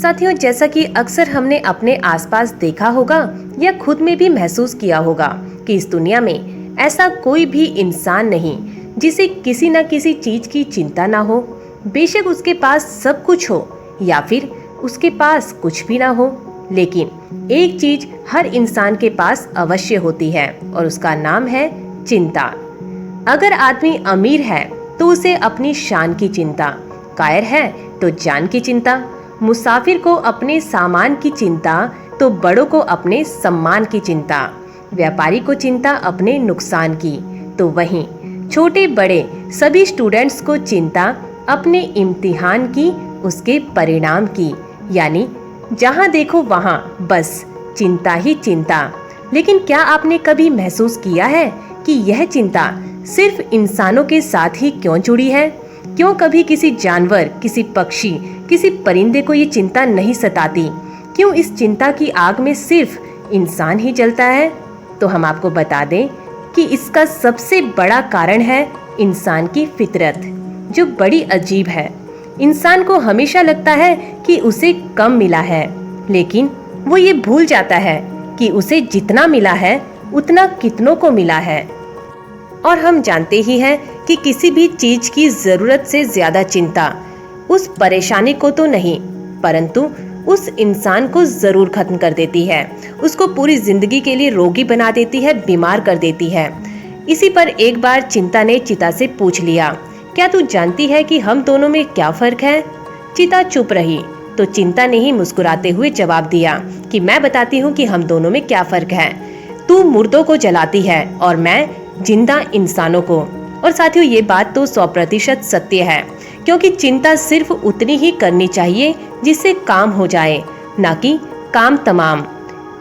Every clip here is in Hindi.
साथियों, जैसा कि अक्सर हमने अपने आसपास देखा होगा या खुद में भी महसूस किया होगा कि इस दुनिया में ऐसा कोई भी इंसान नहीं जिसे किसी न किसी चीज की चिंता ना हो। बेशक उसके पास सब कुछ हो या फिर उसके पास कुछ भी ना हो, लेकिन एक चीज हर इंसान के पास अवश्य होती है और उसका नाम है चिंता। अगर आदमी अमीर है तो उसे अपनी शान की चिंता, कायर है तो जान की चिंता, मुसाफिर को अपने सामान की चिंता तो बड़ों को अपने सम्मान की चिंता, व्यापारी को चिंता अपने नुकसान की तो वहीं छोटे बड़े सभी स्टूडेंट्स को चिंता अपने इम्तिहान की, उसके परिणाम की। यानी जहां देखो वहां बस चिंता ही चिंता। लेकिन क्या आपने कभी महसूस किया है कि यह चिंता सिर्फ इंसानों के साथ ही क्यों जुड़ी है? क्यों कभी किसी जानवर, किसी पक्षी, किसी परिंदे को ये चिंता नहीं सताती? क्यों इस चिंता की आग में सिर्फ इंसान ही जलता है? तो हम आपको बता दें कि इसका सबसे बड़ा कारण है इंसान की फितरत, जो बड़ी अजीब है। इंसान को हमेशा लगता है कि उसे कम मिला है, लेकिन वो ये भूल जाता है कि उसे जितना मिला है उतना कितनों को मिला है। और हम जानते ही हैं कि किसी भी चीज की जरूरत से ज्यादा चिंता उस परेशानी को तो नहीं, परंतु उस इंसान को जरूर खत्म कर देती है, उसको पूरी जिंदगी के लिए रोगी बना देती है, बीमार कर देती है। इसी पर एक बार चिंता ने चिता से पूछ लिया, क्या तू जानती है कि हम दोनों में क्या फर्क है? चिता चुप रही तो चिंता ने ही मुस्कुराते हुए जवाब दिया कि मैं बताती हूँ कि हम दोनों में क्या फर्क है। तू मुर्दों को जलाती है और मैं जिंदा इंसानों को। और साथियों, ये बात तो 100% सत्य है, क्योंकि चिंता सिर्फ उतनी ही करनी चाहिए जिससे काम हो जाए, ना कि काम तमाम।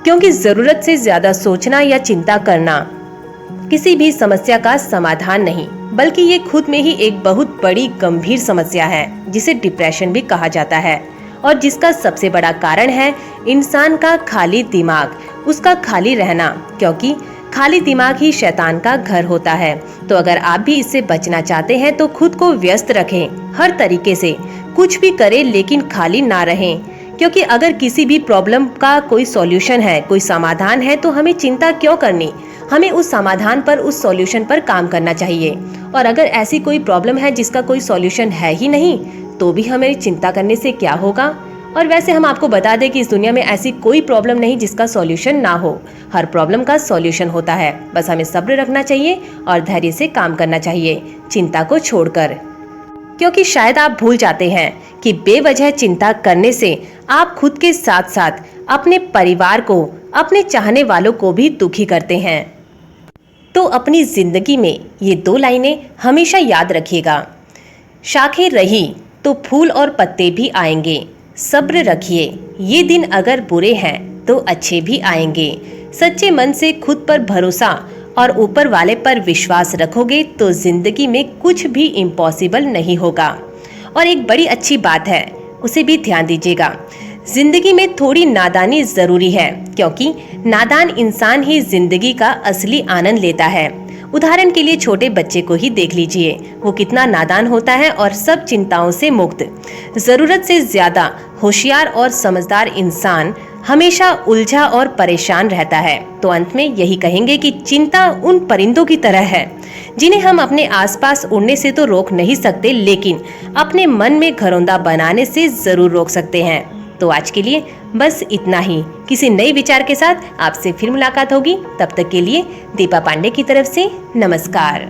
क्योंकि जरूरत से ज्यादा सोचना या चिंता करना किसी भी समस्या का समाधान नहीं, बल्कि ये खुद में ही एक बहुत बड़ी गंभीर समस्या है, जिसे डिप्रेशन भी कहा जाता है, और जिसका सबसे बड़ा कारण है इंसान का खाली दिमाग, उसका खाली रहना। क्योंकि खाली दिमाग ही शैतान का घर होता है। तो अगर आप भी इससे बचना चाहते हैं तो खुद को व्यस्त रखें, हर तरीके से कुछ भी करें लेकिन खाली ना रहें। क्योंकि अगर किसी भी प्रॉब्लम का कोई सॉल्यूशन है, कोई समाधान है, तो हमें चिंता क्यों करनी? हमें उस समाधान पर, उस सॉल्यूशन पर काम करना चाहिए। और अगर ऐसी कोई प्रॉब्लम है जिसका कोई सॉल्यूशन है ही नहीं, तो भी हमें चिंता करने से क्या होगा? और वैसे हम आपको बता दें कि इस दुनिया में ऐसी कोई प्रॉब्लम नहीं जिसका सॉल्यूशन ना हो। हर प्रॉब्लम का सॉल्यूशन होता है, बस हमें सब्र रखना चाहिए और धैर्य से काम करना चाहिए, चिंता को छोड़कर। क्योंकि शायद आप भूल जाते हैं कि बेवजह चिंता करने से आप खुद के साथ साथ अपने परिवार को, अपने चाहने वालों को भी दुखी करते हैं। तो अपनी जिंदगी में ये 2 लाइनें हमेशा याद रखिएगा। शाखें रही तो फूल और पत्ते भी आएंगे, सब्र रखिए, ये दिन अगर बुरे हैं तो अच्छे भी आएंगे। सच्चे मन से खुद पर भरोसा और ऊपर वाले पर विश्वास रखोगे तो जिंदगी में कुछ भी इम्पॉसिबल नहीं होगा। और एक बड़ी अच्छी बात है, उसे भी ध्यान दीजिएगा, जिंदगी में थोड़ी नादानी जरूरी है, क्योंकि नादान इंसान ही जिंदगी का असली आनंद लेता है। उदाहरण के लिए छोटे बच्चे को ही देख लीजिए, वो कितना नादान होता है और सब चिंताओं से मुक्त। जरूरत से ज्यादा होशियार और समझदार इंसान हमेशा उलझा और परेशान रहता है। तो अंत में यही कहेंगे कि चिंता उन परिंदों की तरह है जिन्हें हम अपने आसपास उड़ने से तो रोक नहीं सकते, लेकिन अपने मन में घरौंदा बनाने से जरूर रोक सकते हैं। तो आज के लिए बस इतना ही। किसी नए विचार के साथ आपसे फिर मुलाकात होगी। तब तक के लिए दीपा पांडे की तरफ से नमस्कार।